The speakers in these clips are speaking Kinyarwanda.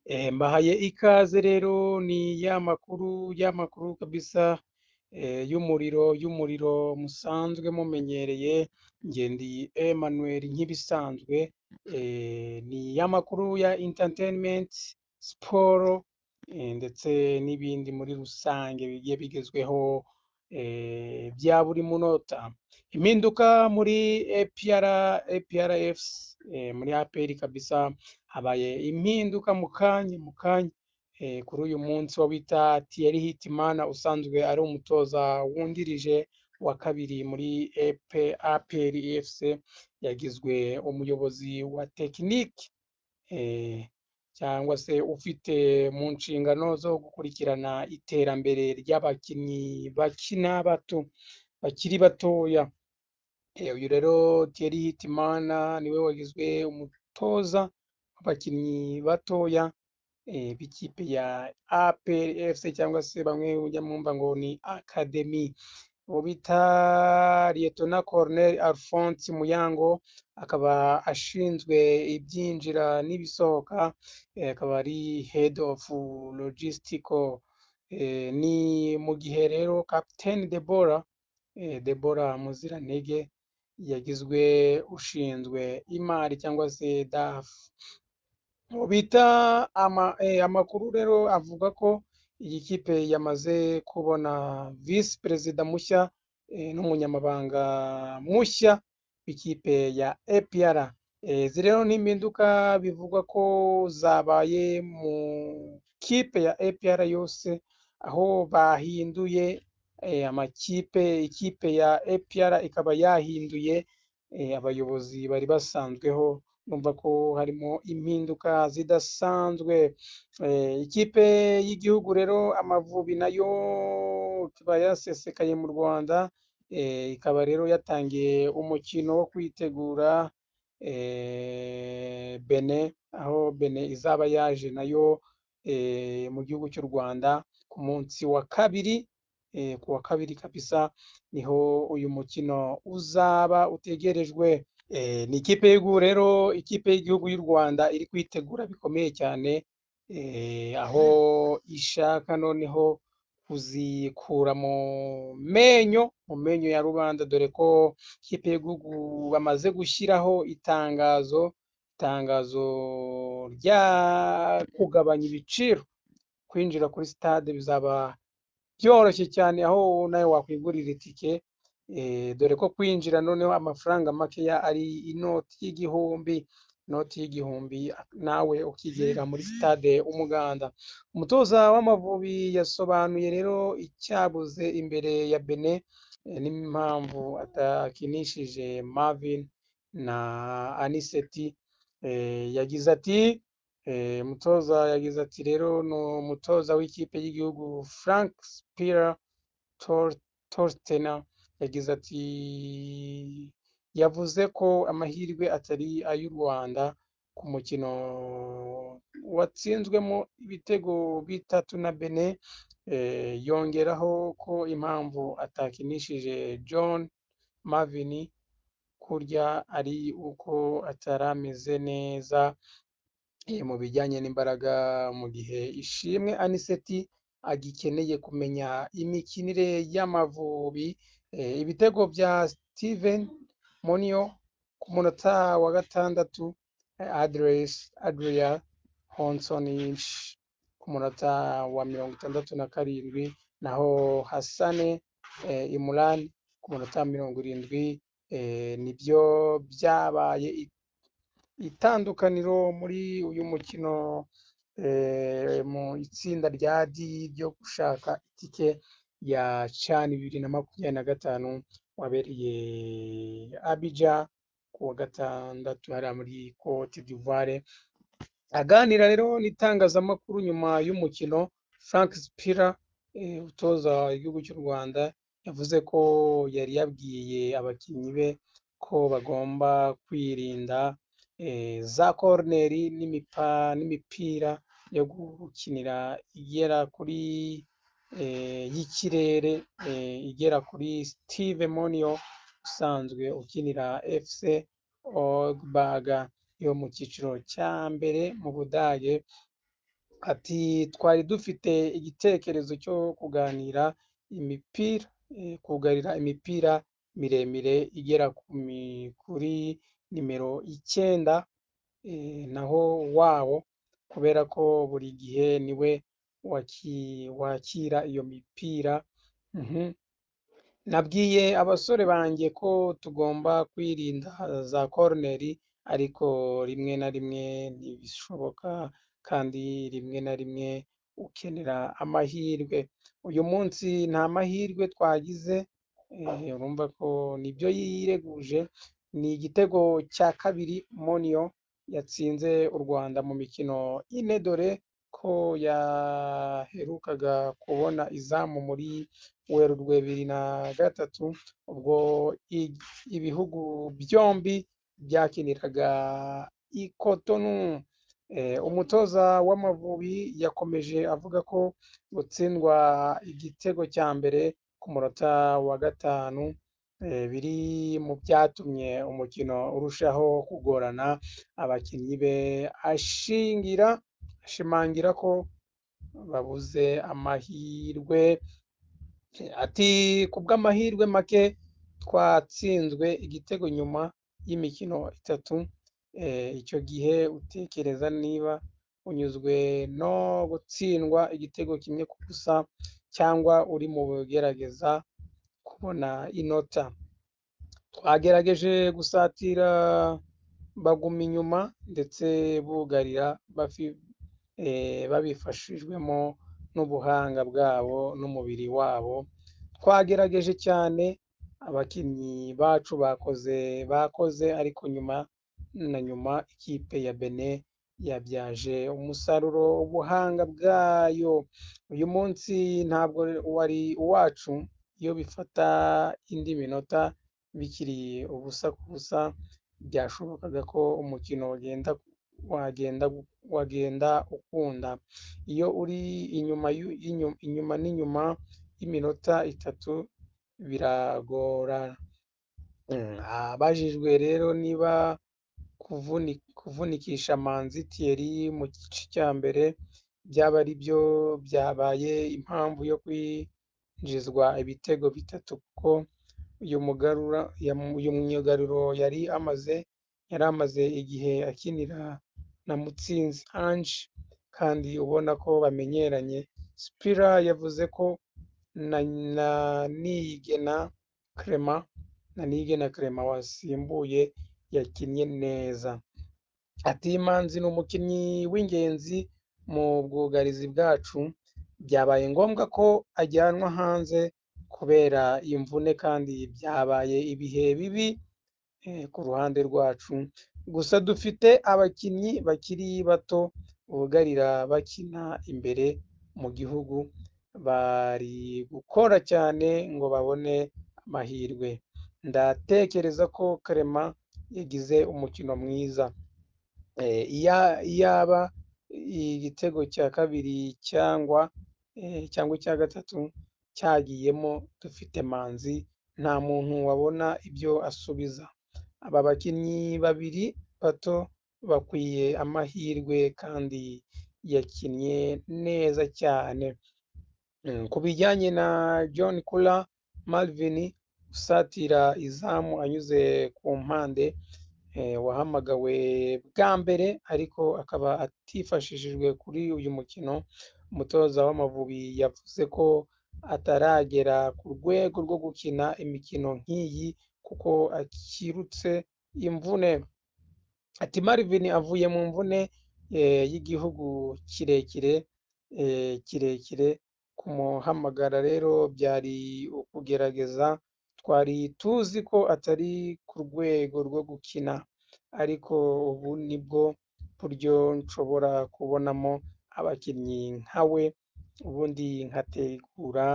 Mbahaye ikaze rero ni ya makuru kabisa y'umuriro musanzwe mumenyereye. Njye ndi Emmanuel nk'ibisanzwe. Ni ya makuru ya entertainment, siporo ndetse n'ibindi muri rusange bigiye bigezweho bya buri munota. Impinduka muri APRFC, muri APR kabisa habaye impinduka mu kanya kuri uyu munsi wo bita Thierry Hitimana usanzwe ari umutoza wungirije wa kabiri muri APR FC yagizwe umuyobozi wa tekiniki cyangwa se ufite mu nshingano zo gukurikirana iterambere ry'abakinnyi bakiri batoya. Uyu rero Thierry Hitimana niwe wagizwe umutoza w'abakinnyi batoya b'ikipe ya APR FC cyangwa se bamwe ujya mwumva ngo ni Academy. Uwo bita Lieutenant Colonel Alphonse Muyango akaba ashinzwe ibyinjira n'ibisohoka, akaba ari Head of Logistical. Ni mu gihe rero Captain Deborah Muzirantege yagizwe ushinzwe imari cyangwa se DAF. Bita amakuru rero avuga ko iyi kipe yamaze kubona visi perezida mushya n'umunyamabanga mushya w'ikipe ya APR. Izi rero ni impinduka bivugwa ko zabaye mu kipe ya APR yose, aho bahinduye ikipe ya APR ikaba yahinduye abayobozi bari basanzweho. Numva ko harimo impinduka zidasanzwe. Ikipe y'igihugu rero Amavubi nayo ikaba yasesekaye mu Rwanda, ikaba rero yatangiye umukino wo kwitegura Benin, aho Benin izaba yaje nayo mu gihugu cy'u Rwanda ku munsi wa kabiri. Ku wa kabiri kabisa niho uyu mukino uzaba utegerejwe. Ni ikipe y'igihugu rero, ikipe y'igihugu y'u Rwanda iri kwitegura bikomeye cyane, aho ishaka noneho kuzikura mu menyo ya rubanda, dore ko ikipe y'igihugu bamaze gushyiraho itangazo rya kugabanya ibiciro. Kwinjira kuri stade bizaba byoroshye cyane, aho nawe wakwigurira itike, dore ko kwinjira noneho amafaranga makeya ari inoti y'igihumbi nawe ukigerera muri stade Umuganda. Umutoza w'Amavubi yasobanuye rero icyabuze imbere ya Benin n'impamvu atakinishije Marvin na Aniseti. Yagize ati umutoza yagize ati rero ni umutoza w'ikipe y'igihugu Frank Spira Torstena yagize ati yavuze ko amahirwe atari ay'u Rwanda ku mukino watsinzwemo ibitego bitatu na Benin. Yongeraho ko impamvu atakinishije John Marvin kurya ari uko atarameze neza mu bijyanye n'imbaraga, mu gihe Ishimwe Aniseti agikeneye kumenya imikinire y'Amavubi. Ibitego bya Steven Monio ku munota wa gatandatu, Adria Honsonich ku munota wa 67, naho Hassane Imran ku munota 70. Nibyo byabaye itandukaniro muri uyu mukino mu itsinda rya D ryo gushaka itike ya CHAN 2025 wabereye Abidjan ku wa gatandatu hariya muri Cote d'Ivoire. Aganira rero n'itangazamakuru nyuma y'umukino, Frank Spira utoza igihugu cy'u Rwanda yavuze ko yari yabwiye abakinnyi be ko bagomba kwirinda za koroneri n'imipira yo gukinira igera kuri y'ikirere, igera kuri Steve Monio usanzwe ukinira FC Augsburg yo mu cyiciro cya mbere mu Budage. ati twari dufite igitekerezo cyo kugarira imipira miremire igera kuri nimero 9, naho wawo kubera ko buri gihe niwe wakira iyo mipira. Nabwiye abasore banjye ko tugomba kwirinda za koroneri, ariko rimwe na rimwe ntibishoboka kandi rimwe na rimwe ukenera amahirwe. Uyu munsi nta mahirwe twagize, urumva ko nibyo yireguje. Ni igitego cya kabiri Moniyo yatsinze u Rwanda mu mikino ine, dore ko yaherukaga kubona izamu muri Werurwe 2023 ubwo ibihugu byombi byakiniraga i Cotonou. Umutoza w'Amavubi yakomeje avuga ko gutsindwa igitego cya mbere ku munota wa 5 biri mu byatumye umukino urushaho kugorana. Abakinnyi be ashimangira ko babuze amahirwe. Ati kubw'amahirwe make twatsinzwe igitego nyuma y'imikino 3. Icyo gihe utekereza niba unyuzwe no gutsindwa igitego kimwe ku busa cyangwa uri mu gerageza kubona inota. Twagerageje gusatira baguma inyuma ndetse bugarira babifashijwemo n'ubuhanga bwabo n'umubiri wabo. Twagerageje cyane, abakinnyi bacu bakoze ariko nyuma ikipe ya Benin yabyaje umusaruro ubuhanga bwayo. Uyu munsi ntabwo wari uwacu. Iyo bifata indi minota bikiri ubusa ku busa, byashobokaga ko umukino wagenda ukunda. Iyo uri inyuma y'iminota 3 biragora. Abajijwe rero niba kuvunikisha Manzi Thierry mu gice cya mbere byaba ari byo byabaye impamvu yo kwinjizwa ibitego 3, kuko uyu myugariro yari amaze igihe akinira na Mutsinzi Ange kandi ubona ko bamenyeranye. Spira yavuze ko na Niyigena Clement wasimbuye yakinnye neza. Ati Manzi ni umukinnyi w'ingenzi mu bwugarizi bwacu. Byabaye ngombwa ko ajyanwa hanze kubera imvune kandi byabaye ibihe bibi ku ruhande rwacu. Gusa dufite abakinnyi bakiri bato bugarira bakina imbere mu gihugu, bari gukora cyane ngo babone amahirwe. Ndatekereza ko Clement yagize umukino mwiza. Iyaba igitego cya kabiri cyangwa icya gatatu cyagiyemo dufite Manzi, nta muntu wabona ibyo asubiza. Aba bakinnyi babiri bato bakwiye amahirwe kandi yakinnye neza cyane. Ku bijyanye na John Kula Marvin usatira izamu anyuze ku mpande, wahamagawe bwa mbere ariko akaba atifashishijwe kuri uyu mukino. Umutoza w'Amavubi yavuze ko ataragera ku rwego rwo gukina imikino nk'iyi kuko akirutse imvune. Ati Marvin avuye mu mvune y'igihugu kirekire. Kumuhamagara rero byari ukugerageza. Twari tuzi ko atari ku rwego rwo gukina, ariko ubu nibwo buryo nshobora kubonamo abakinnyi nkawe, ubundi nkategura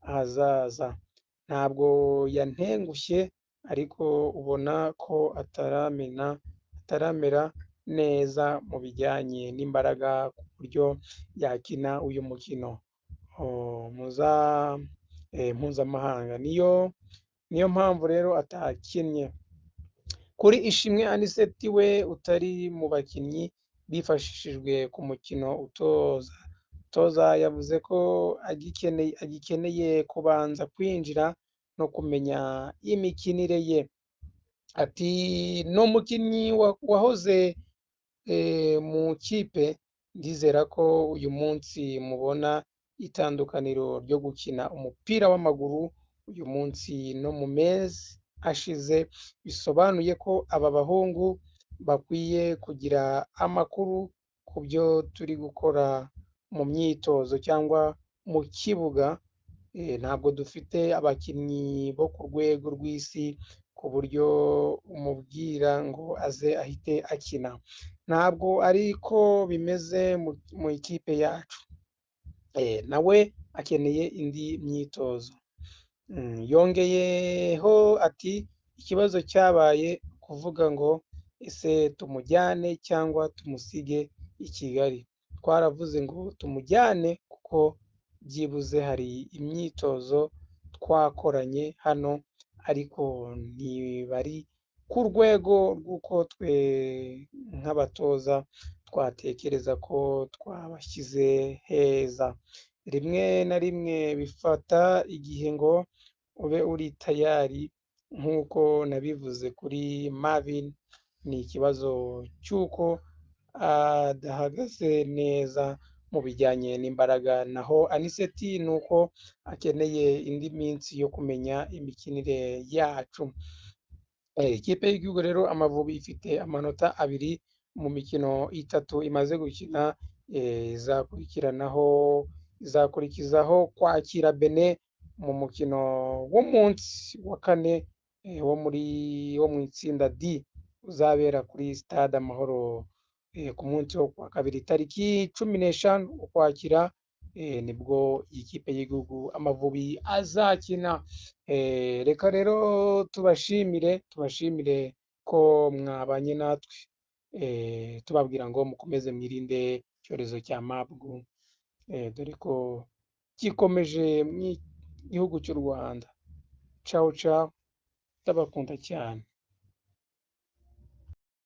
ahazaza. Ntabwo yantengushye, ariko ubona ko ataramera neza mu bijyanye n'imbaraga ku buryo yakina uyu mukino mpuzamahanga. Niyo mpamvu rero atakinnye. Kuri Ishimwe Anicet we utari mu bakinnyi bifashishijwe ku mukino utoza. Umutoza yavuze ko agikeneye kubanza kwinjira no kumenya imikinire ye. Ati ni umukinnyi wahoze mu kipe, ndizera ko uyu munsi mubona itandukaniro ryo gukina umupira w'amaguru uyu munsi no mu mezi ashize, bisobanuye ko aba bahungu bakwiye kugira amakuru ku byo turi gukora mu myitozo cyangwa mu kibuga. Ntabwo dufite abakinnyi bo ku rwego rw'isi ku buryo umubwira ngo aze ahite akina. Ntabwo ariko bimeze mu ikipe yacu. Nawe akeneye indi myitozo. Yongeyeho ati ikibazo cyabaye kuvuga ngo ese tumujyane cyangwa tumusige i Kigali. Twaravuze ngo tumujyane kuko byibuze hari imyitozo twakoranye hano, ariko ntibari ku rwego rw'uko twe nk'abatoza twatekereza ko twabashyize heza. Rimwe na rimwe bifata igihe ngo ube uri tayari, nk'uko nabivuze kuri Marvin, ni ikibazo cy'uko adahagaze neza mu bijyanye n'imbaraga, naho Anicet ni uko akeneye indi minsi yo kumenya imikinire yacu. Ikipe y'igihugu rero Amavubi ifite amanota 2 mu mikino 3 imaze gukina. Izakurikizaho kwakira Benin mu mukino w'umunsi wa 4 wo mu itsinda D, uzabera kuri Stade Amahoro ku munsi wo kuwa 2 tariki 15 Ukwakira. Nibwo ikipe y'igihugu Amavubi azakina. Reka rero tubashimire ko mwabanye natwe, tubabwira ngo mukomeze mwirinde icyorezo cya Marburg, dore ko gikomeje mu gihugu cy'u Rwanda. Ciao ciao, ndabakunda cyane.